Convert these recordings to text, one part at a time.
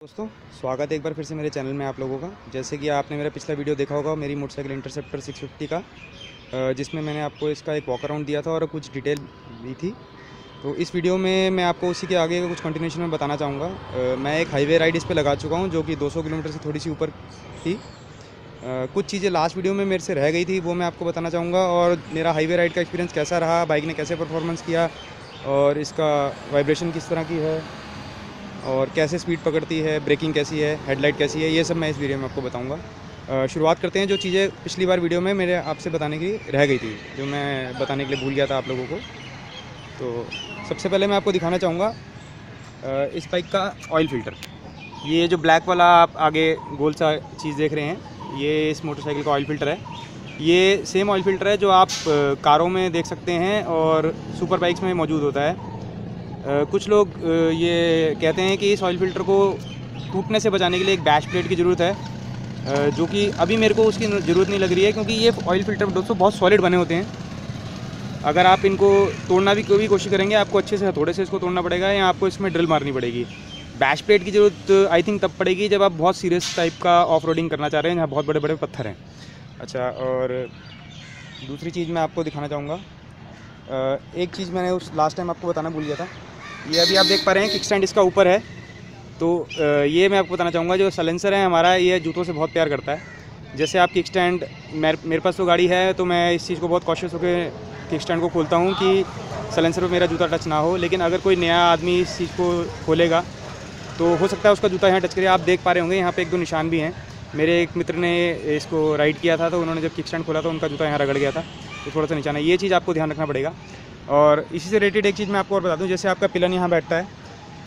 दोस्तों, स्वागत है एक बार फिर से मेरे चैनल में आप लोगों का। जैसे कि आपने मेरा पिछला वीडियो देखा होगा मेरी मोटरसाइकिल इंटरसेप्टर 650 का, जिसमें मैंने आपको इसका एक वॉक अराउंड दिया था और कुछ डिटेल दी थी। तो इस वीडियो में मैं आपको उसी के आगे कुछ कंटिन्यूशन में बताना चाहूँगा। मैं एक हाईवे राइड इस पर लगा चुका हूँ जो कि 200 किलोमीटर से थोड़ी सी ऊपर थी। कुछ चीज़ें लास्ट वीडियो में मेरे से रह गई थी, वो मैं आपको बताना चाहूँगा। और मेरा हाईवे राइड का एक्सपीरियंस कैसा रहा, बाइक ने कैसे परफॉर्मेंस किया और इसका वाइब्रेशन किस तरह की है और कैसे स्पीड पकड़ती है, ब्रेकिंग कैसी है, हेडलाइट कैसी है, ये सब मैं इस वीडियो में आपको बताऊंगा। शुरुआत करते हैं जो चीज़ें पिछली बार वीडियो में मेरे आपसे बताने की रह गई थी, जो मैं बताने के लिए भूल गया था आप लोगों को। तो सबसे पहले मैं आपको दिखाना चाहूँगा इस बाइक का ऑयल फ़िल्टर। ये जो ब्लैक वाला आप आगे गोल सा चीज़ देख रहे हैं, ये इस मोटरसाइकिल का ऑयल फ़िल्टर है। ये सेम ऑयल फ़िल्टर है जो आप कारों में देख सकते हैं और सुपर बाइक्स में मौजूद होता है। कुछ लोग ये कहते हैं कि इस ऑयल फ़िल्टर को टूटने से बचाने के लिए एक बैश प्लेट की ज़रूरत है, जो कि अभी मेरे को उसकी ज़रूरत नहीं लग रही है, क्योंकि ये ऑयल फ़िल्टर दोस्तों बहुत सॉलिड बने होते हैं। अगर आप इनको तोड़ना भी कोई कोशिश करेंगे, आपको अच्छे से हथौड़े से इसको तोड़ना पड़ेगा या आपको इसमें ड्रिल मारनी पड़ेगी। बैश प्लेट की ज़रूरत आई थिंक तब पड़ेगी जब आप बहुत सीरियस टाइप का ऑफ रोडिंग करना चाह रहे हैं, जहाँ बहुत बड़े बड़े पत्थर हैं। अच्छा, और दूसरी चीज़ मैं आपको दिखाना चाहूँगा, एक चीज़ मैंने उस लास्ट टाइम आपको बताना भूल गया था। ये अभी आप देख पा रहे हैं किक स्टैंड इसका ऊपर है। तो ये मैं आपको बताना चाहूँगा, जो साइलेंसर है हमारा, ये जूतों से बहुत प्यार करता है। जैसे आप किक स्टैंड, मेरे पास तो गाड़ी है तो मैं इस चीज़ को बहुत कॉशियस होकर किक स्टैंड को खोलता हूँ कि साइलेंसर पर मेरा जूता टच ना हो। लेकिन अगर कोई नया आदमी इस चीज़ को खोलेगा तो हो सकता है उसका जूता यहाँ टच करे। आप देख पा रहे होंगे यहाँ पर 1-2 निशान भी हैं। मेरे एक मित्र ने इसको राइड किया था तो उन्होंने जब किक स्टैंड खोला तो उनका जूता यहाँ रगड़ गया था, तो थोड़ा सा निशान है। ये चीज़ आपको ध्यान रखना पड़ेगा। और इसी से रिलेटेड एक चीज़ मैं आपको और बता दूं, जैसे आपका पिलन यहाँ बैठता है,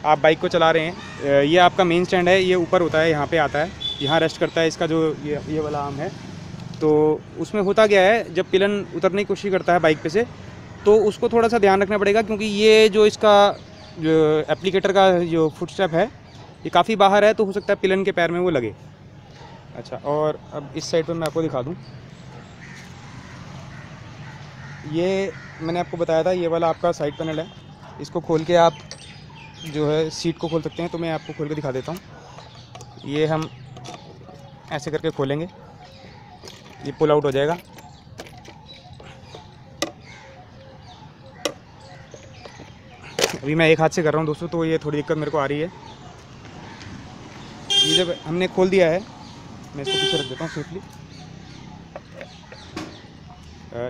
आप बाइक को चला रहे हैं, ये आपका मेन स्टैंड है, ये ऊपर होता है, यहाँ पे आता है, यहाँ रेस्ट करता है इसका जो ये वाला आर्म है। तो उसमें होता क्या है, जब पिलन उतरने की कोशिश करता है बाइक पे से, तो उसको थोड़ा सा ध्यान रखना पड़ेगा, क्योंकि ये जो इसका जो एप्लीकेटर का जो फुटस्टेप है ये काफ़ी बाहर है, तो हो सकता है पिलन के पैर में वो लगे। अच्छा, और अब इस साइड पर मैं आपको दिखा दूँ, ये मैंने आपको बताया था, ये वाला आपका साइड पैनल है। इसको खोल के आप जो है सीट को खोल सकते हैं। तो मैं आपको खोल के दिखा देता हूँ। ये हम ऐसे करके खोलेंगे, ये पुल आउट हो जाएगा। अभी मैं एक हाथ से कर रहा हूँ दोस्तों, तो ये थोड़ी दिक्कत मेरे को आ रही है। ये जब हमने खोल दिया है, मैं इसको पीछे रख देता हूँ सेफली।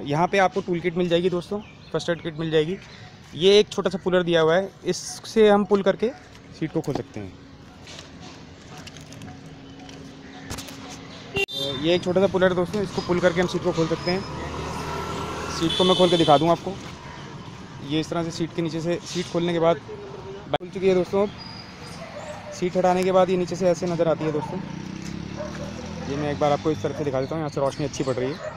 यहाँ पे आपको टूल किट मिल जाएगी दोस्तों, फर्स्ट एड किट मिल जाएगी। ये एक छोटा सा पुलर दिया हुआ है, इससे हम पुल करके सीट को खोल सकते हैं। ये एक छोटा सा पुलर है दोस्तों, इसको पुल करके हम सीट को खोल सकते हैं। सीट को मैं खोल के दिखा दूँ आपको। ये इस तरह से सीट के नीचे से, सीट खोलने के बाद खुल चुकी है दोस्तों। सीट हटाने के बाद ये नीचे से ऐसे नज़र आती है दोस्तों। ये मैं एक बार आपको इस तरह से दिखा देता हूँ, यहाँ से रोशनी अच्छी पड़ रही है।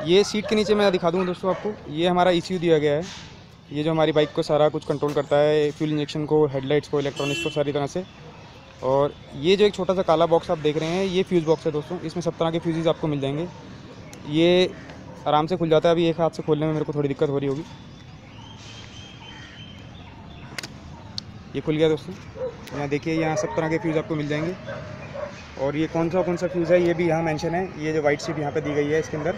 ये सीट के नीचे मैं दिखा दूँ दोस्तों आपको, ये हमारा ECU दिया गया है। ये जो हमारी बाइक को सारा कुछ कंट्रोल करता है, फ्यूल इंजेक्शन को, हेडलाइट्स को, इलेक्ट्रॉनिक्स को, सारी तरह से। और ये जो एक छोटा सा काला बॉक्स आप देख रहे हैं, ये फ्यूज़ बॉक्स है दोस्तों। इसमें सब तरह के फ्यूज़ आपको मिल जाएंगे। ये आराम से खुल जाता है। अभी एक हाथ से खोलने में मेरे को थोड़ी दिक्कत हो रही होगी। ये खुल गया दोस्तों। यहाँ देखिए, यहाँ सब तरह के फ्यूज़ आपको मिल जाएंगे। और ये कौन सा फ्यूज़ है ये भी यहाँ मेंशन है। ये जो वाइट शीट यहाँ पे दी गई है, इसके अंदर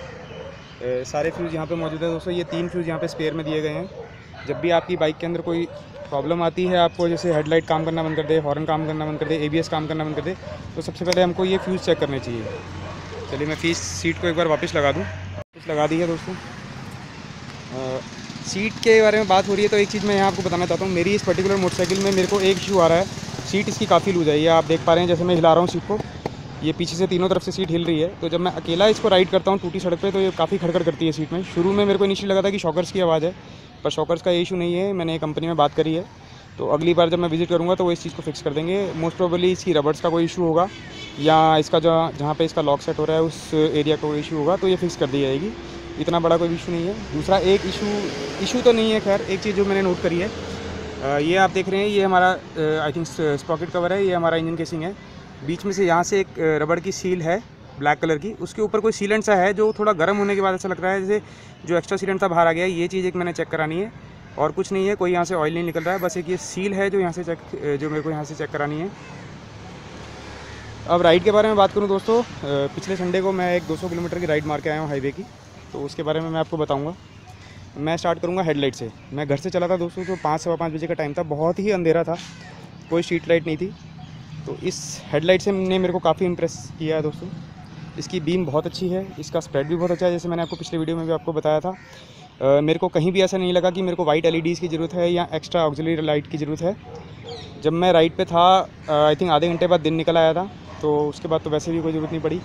सारे फ्यूज़ यहाँ पे मौजूद है दोस्तों। ये 3 फ्यूज़ यहाँ पे स्पेयर में दिए गए हैं। जब भी आपकी बाइक के अंदर कोई प्रॉब्लम आती है, आपको जैसे हेडलाइट काम करना बंद कर दे, हॉर्न काम करना बंद कर दे, ABS काम करना बंद कर दे, तो सबसे पहले हमको ये फ्यूज़ चेक करने चाहिए। चलिए मैं सीट को एक बार वापस लगा दूँ। वापस लगा दी है दोस्तों। सीट के बारे में बात हो रही है तो एक चीज़ मैं यहाँ आपको बताना चाहता हूँ। मेरी इस पर्टिकुलर मोटरसाइकिल में मेरे को एक इशू आ रहा है, सीट इसकी काफ़ी लूज है। ये आप देख पा रहे हैं, जैसे मैं हिला रहा हूँ सीट को, ये पीछे से तीनों तरफ से सीट हिल रही है। तो जब मैं अकेला इसको राइड करता हूँ टूटी सड़क पे, तो ये काफ़ी खड़खड़ करती है सीट में। शुरू में मेरे को इनिशियली लगा था कि शॉकर्स की आवाज़ है, पर शॉकर्स का ये इशू नहीं है। मैंने कंपनी में बात करी है, तो अगली बार जब मैं विज़िट करूँगा तो वो इस चीज़ को फिक्स कर देंगे। मोस्ट प्रोबेबली इसकी रबर्स का कोई इशू होगा, या इसका जहाँ पे इसका लॉक सेट हो रहा है उस एरिया का कोई इशू होगा, तो ये फिक्स कर दी जाएगी। इतना बड़ा कोई इशू नहीं है। दूसरा एक इशू तो नहीं है, खैर एक चीज़ जो मैंने नोट करी है, ये आप देख रहे हैं, ये हमारा आई थिंक स्प्रॉकेट कवर है, ये हमारा इंजन केसिंग है। बीच में से यहाँ से एक रबड़ की सील है ब्लैक कलर की, उसके ऊपर कोई सीलेंट सा है जो थोड़ा गर्म होने के बाद ऐसा लग रहा है जैसे जो एक्स्ट्रा सीलेंट था बाहर आ गया। ये चीज़ एक मैंने चेक करानी है, और कुछ नहीं है, कोई यहाँ से ऑयल नहीं निकल रहा है। बस एक ये सील है जो यहाँ से जो मेरे को यहाँ से चेक करानी है। अब राइड के बारे में बात करूं दोस्तों, पिछले संडे को मैं एक 200 किलोमीटर की राइड मार के आया हूं हाईवे की, तो उसके बारे में मैं आपको बताऊंगा। मैं स्टार्ट करूंगा हेडलाइट से। मैं घर से चला था दोस्तों, तो 5 सवा 5 बजे का टाइम था, बहुत ही अंधेरा था, कोई स्ट्रीट लाइट नहीं थी। तो इस हेडलाइट से ने मेरे को काफ़ी इंप्रेस किया है दोस्तों। इसकी बीम बहुत अच्छी है, इसका स्प्रेड भी बहुत अच्छा है, जैसे मैंने आपको पिछले वीडियो में भी आपको बताया था। मेरे को कहीं भी ऐसा नहीं लगा कि मेरे को वाइट LEDs की ज़रूरत है या एक्स्ट्रा ऑक्सिलरी लाइट की ज़रूरत है। जब मैं राइड पे था, आई थिंक आधे घंटे बाद दिन निकल आया था, तो उसके बाद तो वैसे भी कोई ज़रूरत नहीं पड़ी।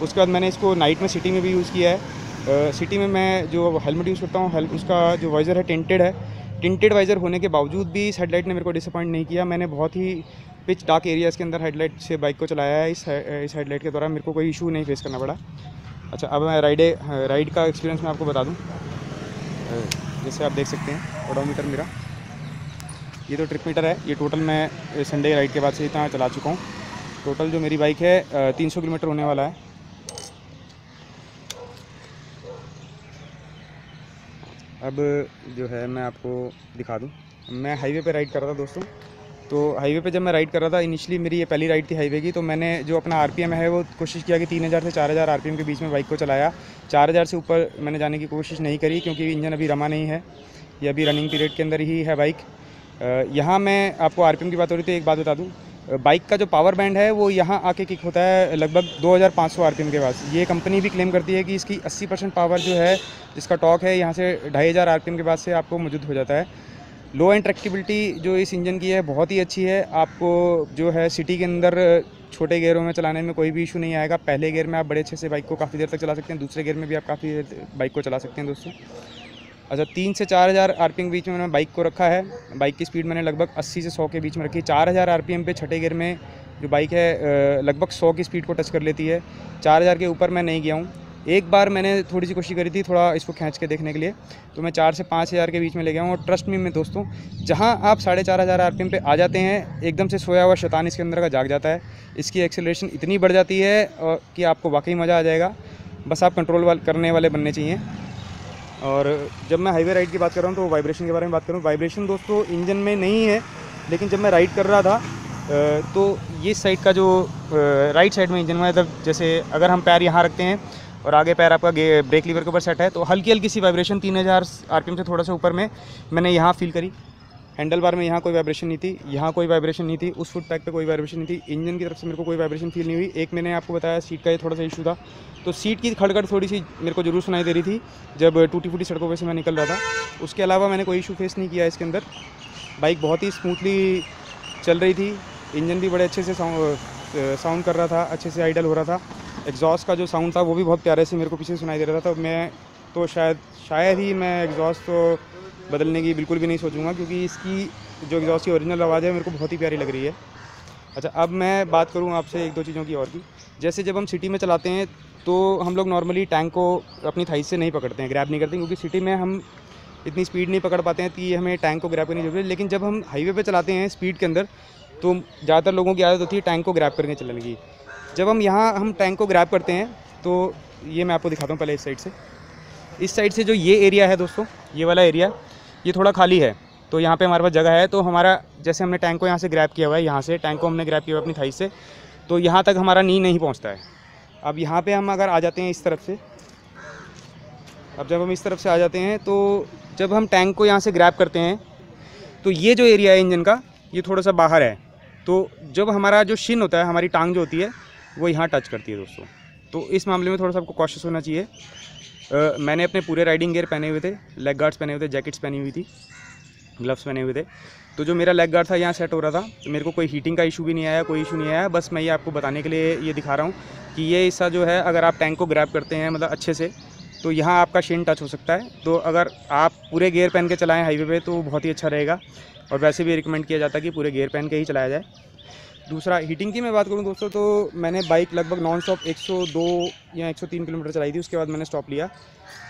उसके बाद मैंने इसको नाइट में सिटी में भी यूज़ किया है। सिटी में मैं जो हेलमेट यूज़ करता हूँ, उसका जो वाइज़र है टिंटेड है। टिंटेड वाइज़र होने के बावजूद भी इस हेडलाइट ने मेरे को डिसअपॉइंट नहीं किया। मैंने बहुत ही पिच डार्क एरियाज़ के अंदर हेडलाइट से बाइक को चलाया है। इस हेडलाइट के दौरान मेरे को कोई इशू नहीं फेस करना पड़ा। अच्छा, अब मैं राइड का एक्सपीरियंस मैं आपको बता दूँ। जैसे आप देख सकते हैं ओडोमीटर मेरा, ये तो ट्रिप मीटर है। ये टोटल मैं संडे राइड के बाद से इतना चला चुका हूँ। टोटल जो मेरी बाइक है 300 किलोमीटर होने वाला है। अब जो है मैं आपको दिखा दूँ, मैं हाईवे पे राइड कर रहा था दोस्तों। तो हाईवे पे जब मैं राइड कर रहा था, इनिशियली मेरी ये पहली राइड थी हाईवे की, तो मैंने जो अपना RPM है वो कोशिश किया कि 3000 से 4000 RPM के बीच में बाइक को चलाया। 4000 से ऊपर मैंने जाने की कोशिश नहीं करी, क्योंकि इंजन अभी रमा नहीं है, ये अभी रनिंग पीरियड के अंदर ही है बाइक। यहाँ मैं आपको RPM की बात हो रही थी, एक बात बता दूँ, बाइक का जो पावर बैंड है वो यहाँ आके किक होता है लगभग 2500 RPM के पास। ये कंपनी भी क्लेम करती है कि इसकी 80% पावर जो है, जिसका टॉर्क है, यहाँ से 2500 RPM के बाद से आपको मौजूद हो जाता है। लो एंड ट्रैक्टिबिलिटी जो इस इंजन की है बहुत ही अच्छी है। आपको जो है सिटी के अंदर छोटे गियरों में चलाने में कोई भी इशू नहीं आएगा। पहले गियर में आप बड़े अच्छे से बाइक को काफ़ी देर तक चला सकते हैं, दूसरे गियर में भी आप काफ़ी देर बाइक को चला सकते हैं दोस्तों। अच्छा, 3 से 4000 RPM के बीच में मैंने बाइक को रखा है। बाइक की स्पीड मैंने लगभग 80 से 100 के बीच में रखी है। 4000 RPM पे छठे गियर में जो बाइक है लगभग 100 की स्पीड को टच कर लेती है। 4000 के ऊपर मैं नहीं गया हूँ। एक बार मैंने थोड़ी सी कोशिश करी थी थोड़ा इसको खींच के देखने के लिए, तो मैं 4 से 5000 के बीच में ले गया हूँ। और ट्रस्ट मी में दोस्तों, जहाँ आप 4500 RPM पे आ जाते हैं, एकदम से सोया हुआ शैतान इसके अंदर का जाग जाता है। इसकी एक्सेलरेशन इतनी बढ़ जाती है कि आपको वाकई मज़ा आ जाएगा। बस आप कंट्रोल करने वाले बनने चाहिए। और जब मैं हाईवे राइड की बात कर रहा हूँ तो वाइब्रेशन के बारे में बात करूँ। वाइब्रेशन दोस्तों इंजन में नहीं है, लेकिन जब मैं राइड कर रहा था तो ये साइड का जो राइट साइड में इंजन में, मतलब जैसे अगर हम पैर यहाँ रखते हैं और आगे पैर आपका ब्रेक लीवर के ऊपर सेट है, तो हल्की हल्की सी वाइब्रेशन 3000 RPM से थोड़ा सा ऊपर में मैंने यहाँ फील करी। हैंडल बार में यहाँ कोई वाइब्रेशन नहीं थी, यहाँ कोई वाइब्रेशन नहीं थी, उस फुट पैक पे कोई वाइब्रेशन नहीं थी। इंजन की तरफ से मेरे को कोई वाइब्रेशन फील नहीं हुई। एक मैंने आपको बताया सीट का ये थोड़ा सा इशू था, तो सीट की खड़खड़ थोड़ी सी मेरे को जरूर सुनाई दे रही थी जब टूटी फूटी सड़कों पे से मैं निकल रहा था। उसके अलावा मैंने कोई इशू फेस नहीं किया इसके अंदर। बाइक बहुत ही स्मूथली चल रही थी, इंजन भी बड़े अच्छे से साउंड कर रहा था, अच्छे से आइडल हो रहा था। एग्जॉस्ट का जो साउंड था वो भी बहुत प्यारे से मेरे को पीछे सुनाई दे रहा था। तो मैं तो शायद ही मैं एग्जॉस्ट तो बदलने की बिल्कुल भी नहीं सोचूंगा, क्योंकि इसकी जो एग्जॉस्ट की ओरिजिनल आवाज़ है मेरे को बहुत ही प्यारी लग रही है। अच्छा, अब मैं बात करूँ आपसे एक दो चीज़ों की और की। जैसे जब हम सिटी में चलाते हैं तो हम लोग नॉर्मली टैंक को अपनी थाई से नहीं पकड़ते हैं, ग्रैब नहीं करते, क्योंकि सिटी में हम इतनी स्पीड नहीं पकड़ पाते हैं कि हमें टैंक को ग्रैब करने की जरूरत है। लेकिन जब हम हाईवे पे चलाते हैं स्पीड के अंदर, तो ज़्यादातर लोगों की आदत होती है टैंक को ग्रैब करके चलाने की। जब हम टैंक को ग्रैब करते हैं, तो ये मैं आपको दिखाता हूँ पहले इस साइड से जो ये एरिया है दोस्तों, ये वाला एरिया, ये थोड़ा खाली है। तो यहाँ पे हमारे पास जगह है। तो हमारा जैसे हमने टैंक को यहाँ से ग्रैब किया हुआ है, यहाँ से टैंक को हमने ग्रैब किया हुआ अपनी थाई से, तो यहाँ तक हमारा नी नहीं पहुँचता है। अब यहाँ पे हम अगर आ जाते हैं इस तरफ से, अब जब हम इस तरफ से आ जाते हैं, तो जब हम टैंक को यहाँ से ग्रैब करते हैं, तो ये जो एरिया है इंजन का, ये थोड़ा सा बाहर है। तो जब हमारा जो शिन होता है, हमारी टांग जो होती है, वो यहाँ टच करती है दोस्तों। तो इस मामले में थोड़ा सा आपको कॉशियस होना चाहिए। मैंने अपने पूरे राइडिंग गियर पहने हुए थे, लेग गार्ड्स पहने हुए थे, जैकेट्स पहनी हुई थी, ग्लव्स पहने हुए थे। तो जो मेरा लेग गार्ड था यहाँ सेट हो रहा था, तो मेरे को कोई हीटिंग का इशू भी नहीं आया, कोई इशू नहीं आया। बस मैं ये आपको बताने के लिए ये दिखा रहा हूँ कि ये हिस्सा जो है, अगर आप टैंक को ग्रैब करते हैं मतलब अच्छे से, तो यहाँ आपका शिन टच हो सकता है। तो अगर आप पूरे गियर पहन के चलाएँ हाईवे पे तो बहुत ही अच्छा रहेगा। और वैसे भी रिकमेंड किया जाता है कि पूरे गियर पहन के ही चलाया जाए। दूसरा, हीटिंग की मैं बात करूं दोस्तों, तो मैंने बाइक लगभग नॉन स्टॉप 102 या 103 किलोमीटर चलाई थी, उसके बाद मैंने स्टॉप लिया।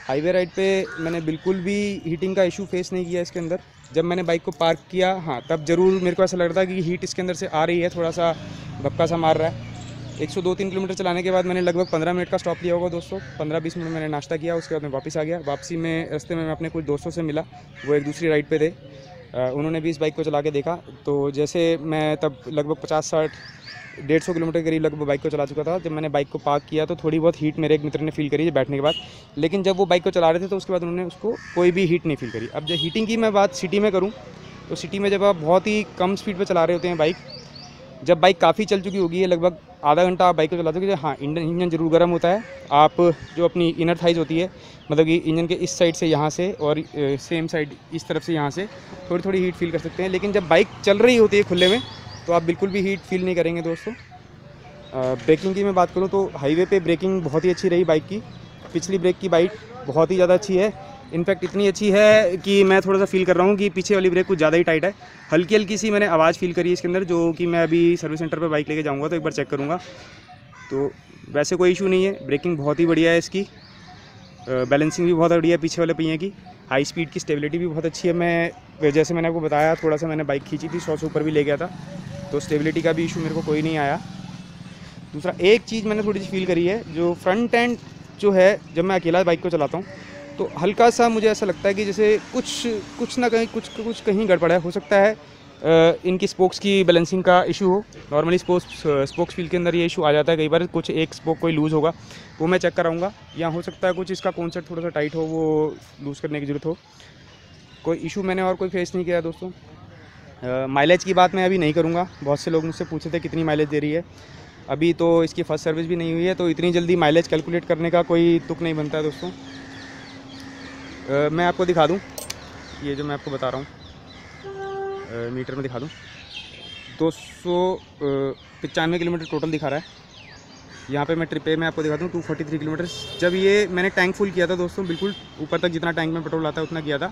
हाईवे राइड पे मैंने बिल्कुल भी हीटिंग का इशू फेस नहीं किया इसके अंदर। जब मैंने बाइक को पार्क किया, हाँ, तब ज़रूर मेरे को ऐसा लग रहा था कि हीट इसके अंदर से आ रही है, थोड़ा सा भपका सा मार रहा है। 102-3 किलोमीटर चलाने के बाद मैंने लगभग 15 मिनट का स्टॉप लिया होगा दोस्तों। 15-20 मिनट मैंने नाश्ता किया, उसके बाद मैं वापस आ गया। वापसी में रास्ते में मैं अपने कुछ दोस्तों से मिला, वो एक दूसरी राइड पे थे। उन्होंने भी इस बाइक को चला के देखा। तो जैसे मैं तब लगभग 50-60 150 किलोमीटर के करीब लगभग बाइक को चला चुका था। जब मैंने बाइक को पार्क किया तो थोड़ी बहुत हीट मेरे एक मित्र ने फील करी बैठने के बाद, लेकिन जब वो बाइक को चला रहे थे तो उसके बाद उन्होंने उसको कोई भी हीट नहीं फील करी। अब जब हीटिंग की मैं बात सिटी में करूँ तो सिटी में जब आप बहुत ही कम स्पीड पर चला रहे होते हैं बाइक, जब बाइक काफ़ी चल चुकी होगी है, लगभग आधा घंटा आप बाइक को चलाते हो, हाँ इंजन ज़रूर गर्म होता है। आप जो अपनी इनर थाइज होती है, मतलब कि इंजन के इस साइड से यहाँ से और सेम साइड इस तरफ से यहाँ से थोड़ी थोड़ी हीट फील कर सकते हैं। लेकिन जब बाइक चल रही होती है खुले में तो आप बिल्कुल भी हीट फील नहीं करेंगे दोस्तों। ब्रेकिंग की मैं बात करूँ तो हाईवे पे ब्रेकिंग बहुत ही अच्छी रही बाइक की। पिछली ब्रेक की बाइक बहुत ही ज़्यादा अच्छी है, इनफैक्ट इतनी अच्छी है कि मैं थोड़ा सा फील कर रहा हूँ कि पीछे वाली ब्रेक कुछ ज़्यादा ही टाइट है। हल्की हल्की सी मैंने आवाज़ फील करी है इसके अंदर, जो कि मैं अभी सर्विस सेंटर पर बाइक लेके जाऊँगा तो एक बार चेक करूँगा। तो वैसे कोई इशू नहीं है, ब्रेकिंग बहुत ही बढ़िया है इसकी, बैलेंसिंग भी बहुत बढ़िया है पीछे वाले पहिए की, हाई स्पीड की स्टेबिलिटी भी बहुत अच्छी है। मैं जैसे मैंने आपको बताया थोड़ा सा मैंने बाइक खींची थी, 100 से ऊपर भी ले गया था, तो स्टेबिलिटी का भी इशू मेरे को कोई नहीं आया। दूसरा एक चीज़ मैंने थोड़ी सी फील करी है, जो फ्रंट एंड जो है जब मैं अकेला बाइक को चलाता हूँ तो हल्का सा मुझे ऐसा लगता है कि जैसे कुछ ना कहीं कुछ कहीं गड़बड़ है। हो सकता है इनकी स्पोक्स की बैलेंसिंग का इशू हो। नॉर्मली स्पोक्स व्हील के अंदर ये इशू आ जाता है कई बार, कुछ एक स्पोक कोई लूज़ होगा वो मैं चेक कराऊंगा, या हो सकता है कुछ इसका कॉन्सेप्ट थोड़ा सा टाइट हो, वो लूज़ करने की ज़रूरत हो। कोई इशू मैंने और कोई फेस नहीं किया दोस्तों। माइलेज की बात मैं अभी नहीं करूँगा, बहुत से लोग मुझसे पूछे थे कितनी माइलेज दे रही है। अभी तो इसकी फर्स्ट सर्विस भी नहीं हुई है, तो इतनी जल्दी माइलेज कैलकुलेट करने का कोई तुक नहीं बनता है दोस्तों। मैं आपको दिखा दूं, ये जो मैं आपको बता रहा हूँ मीटर में दिखा दूं, 295 किलोमीटर टोटल दिखा रहा है। यहाँ पे मैं ट्रिप पे मैं आपको दिखाता हूँ 243 किलोमीटर। जब ये मैंने टैंक फुल किया था दोस्तों, बिल्कुल ऊपर तक जितना टैंक में पेट्रोल आता है उतना किया था,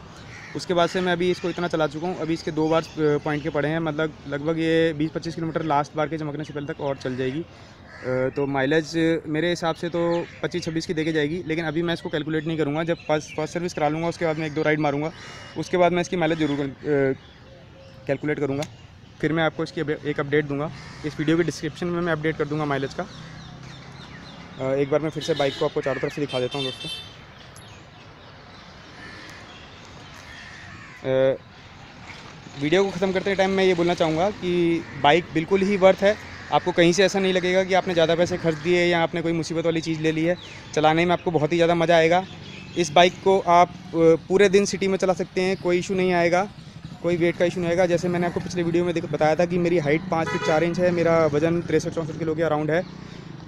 उसके बाद से मैं अभी इसको इतना चला चुका हूँ। अभी इसके 2 बार पॉइंट के पड़े हैं, मतलब लगभग ये 20-25 किलोमीटर लास्ट बार के चमकने से पहले तक और चल जाएगी। तो माइलेज मेरे हिसाब से तो 25-26 की देके जाएगी, लेकिन अभी मैं इसको कैलकुलेट नहीं करूँगा। जब फर्स्ट सर्विस करा लूँगा उसके बाद मैं 1-2 राइड मारूँगा, उसके बाद मैं इसकी माइलेज ज़रूर कैलकुलेट करूँगा, फिर मैं आपको इसकी एक अपडेट दूँगा। इस वीडियो के डिस्क्रिप्शन में मैं अपडेट कर दूँगा माइलेज का। एक बार मैं फिर से बाइक को आपको चारों तरफ से दिखा देता हूँ दोस्तों। वीडियो को ख़त्म करते टाइम मैं ये बोलना चाहूँगा कि बाइक बिल्कुल ही वर्थ है। आपको कहीं से ऐसा नहीं लगेगा कि आपने ज़्यादा पैसे खर्च दिए या आपने कोई मुसीबत वाली चीज़ ले ली है। चलाने में आपको बहुत ही ज़्यादा मज़ा आएगा। इस बाइक को आप पूरे दिन सिटी में चला सकते हैं, कोई इशू नहीं आएगा, कोई वेट का इशू नहीं आएगा। जैसे मैंने आपको पिछले वीडियो में बताया था कि मेरी हाइट 5 फीट 4 इंच है, मेरा वज़न 63-64 किलो के अराउंड है।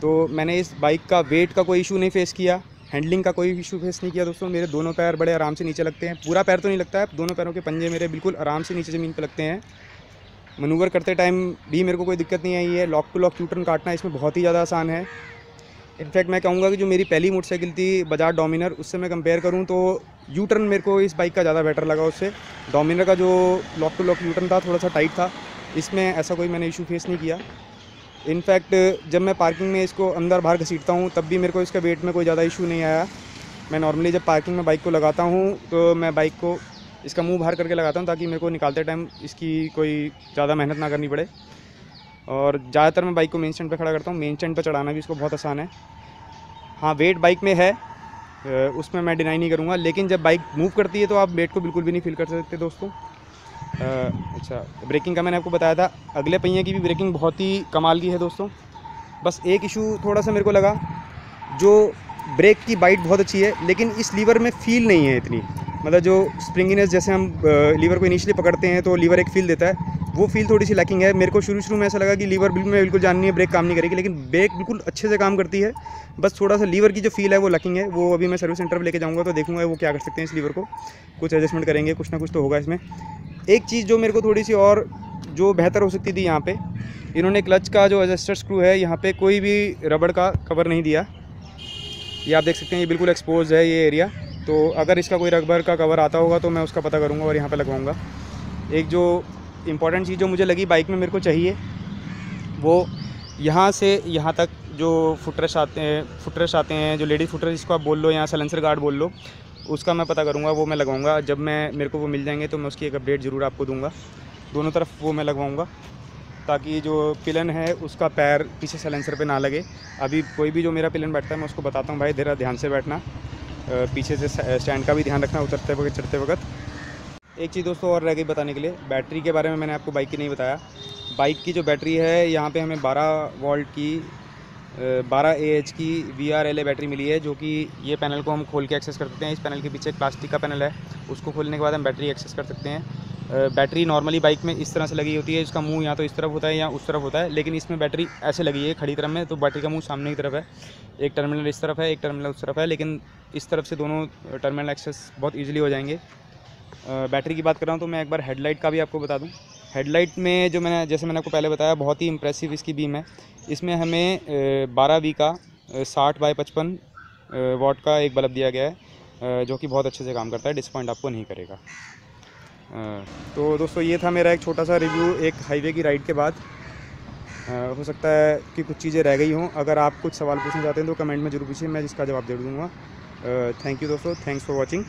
तो मैंने इस बाइक का वेट का कोई इशू नहीं फेस किया, हैंडलिंग का कोई इशू फेस नहीं किया दोस्तों। मेरे दोनों पैर बड़े आराम से नीचे लगते हैं, पूरा पैर तो नहीं लगता है, दोनों पैरों के पंजे मेरे बिल्कुल आराम से नीचे ज़मीन पर लगते हैं। मनूवर करते टाइम भी मेरे को कोई दिक्कत नहीं आई है। Lock to lock U turn काटना इसमें बहुत ही ज़्यादा आसान है। इनफैक्ट मैं कहूँगा कि जो मेरी पहली मोटरसाइकिल थी बजाज डोमिनर, उससे मैं कंपेयर करूँ तो यू टर्न मेरे को इस बाइक का ज़्यादा बेटर लगा उससे। डोमिनर का जो lock to lock U turn था थोड़ा सा टाइट था, इसमें ऐसा कोई मैंने इशू फेस नहीं किया। इनफैक्ट जब मैं पार्किंग में इसको अंदर बाहर घसीटता हूँ तब भी मेरे को इसका वेट में कोई ज़्यादा इशू नहीं आया। मैं नॉर्मली जब पार्किंग में बाइक को लगाता हूँ तो मैं बाइक को इसका मुंह बाहर करके लगाता हूँ ताकि मेरे को निकालते टाइम इसकी कोई ज़्यादा मेहनत ना करनी पड़े। और ज़्यादातर मैं बाइक को मेन स्टैंड पर खड़ा करता हूँ, मेन स्टैंड पर चढ़ाना भी इसको बहुत आसान है। हाँ वेट बाइक में है, उसमें मैं डिनाई नहीं करूँगा, लेकिन जब बाइक मूव करती है तो आप वेट को बिल्कुल भी नहीं फील कर सकते दोस्तों। अच्छा, ब्रेकिंग का मैंने आपको बताया था, अगले पहिए की भी ब्रेकिंग बहुत ही कमाल की है दोस्तों। बस एक इशू थोड़ा सा मेरे को लगा, जो ब्रेक की बाइट बहुत अच्छी है लेकिन इस लीवर में फील नहीं है इतनी, मतलब जो स्प्रिंगीनेस, जैसे हम लीवर को इनिशियली पकड़ते हैं तो लीवर एक फील देता है, वो फील थोड़ी सी लैकिंग है। मेरे को शुरू में ऐसा लगा कि लीवर बिल्कुल जाननी है, ब्रेक काम नहीं करेगी, लेकिन ब्रेक बिल्कुल अच्छे से काम करती है। बस थोड़ा सा लीवर की जो फील है वो लैकिंग है। वो अभी मैं सर्विस सेंटर पर लेके जाऊँगा तो देखूँगा वो क्या कर सकते हैं इस लीवर को, कुछ एडजस्टमेंट करेंगे, कुछ ना कुछ तो होगा इसमें। एक चीज़ जो मेरे को थोड़ी सी और जो बेहतर हो सकती थी, यहाँ पे इन्होंने क्लच का जो एडजस्टर स्क्रू है यहाँ पे कोई भी रबड़ का कवर नहीं दिया। ये आप देख सकते हैं, ये बिल्कुल एक्सपोज है ये एरिया। तो अगर इसका कोई रबर का कवर आता होगा तो मैं उसका पता करूँगा और यहाँ पे लगवाऊँगा। एक जो इम्पॉर्टेंट चीज़ जो मुझे लगी बाइक में मेरे को चाहिए, वो यहाँ से यहाँ तक जो फुटरेस्ट आते हैं जो लेडीज़ फुटरेस्ट जिसको आप बोल लो या साइलेंसर गार्ड बोल लो, उसका मैं पता करूँगा, वो मैं लगवाऊँगा। जब मेरे को वो मिल जाएंगे तो मैं उसकी एक अपडेट ज़रूर आपको दूँगा। दोनों तरफ वो मैं लगवाऊँगा ताकि जो पिलन है उसका पैर पीछे साइलेंसर पे ना लगे। अभी कोई भी जो मेरा पिलन बैठता है मैं उसको बताता हूँ, भाई ज़रा ध्यान से बैठना, पीछे से स्टैंड का भी ध्यान रखना उतरते वक्त चढ़ते वक्त। एक चीज़ दोस्तों और रह गई बताने के लिए, बैटरी के बारे में मैंने आपको बाइक की नहीं बताया। बाइक की जो बैटरी है यहाँ पे हमें 12 वोल्ट की 12 AH की VRLA बैटरी मिली है, जो कि ये पैनल को हम खोल के एक्सेस कर सकते हैं। इस पैनल के पीछे एक प्लास्टिक का पैनल है, उसको खोलने के बाद हम बैटरी एक्सेस कर सकते हैं। बैटरी नॉर्मली बाइक में इस तरह से लगी होती है, इसका मुंह या तो इस तरफ होता है या उस तरफ होता है, लेकिन इसमें बैटरी ऐसे लगी है खड़ी तरफ में, तो बैटरी का मुंह सामने की तरफ है। एक टर्मिनल इस तरफ है, एक टर्मिनल उस तरफ है, लेकिन इस तरफ से दोनों टर्मिनल एक्सेस बहुत ईजिली हो जाएंगे। बैटरी की बात कर रहा हूँ तो मैं एक बार हेडलाइट का भी आपको बता दूँ। हेडलाइट में जैसे मैंने आपको पहले बताया, बहुत ही इंप्रेसिव इसकी बीम है। इसमें हमें 12V का 60x55 वाट का एक बल्ब दिया गया है, जो कि बहुत अच्छे से काम करता है, डिसपॉइंट आपको नहीं करेगा। तो दोस्तों ये था मेरा एक छोटा सा रिव्यू एक हाईवे की राइड के बाद। हो सकता है कि कुछ चीज़ें रह गई हों। अगर आप कुछ सवाल पूछना चाहते हैं तो कमेंट में ज़रूर पूछिए, मैं जिसका जवाब दे दूँगा। थैंक यू दोस्तों, थैंक्स फॉर वॉचिंग।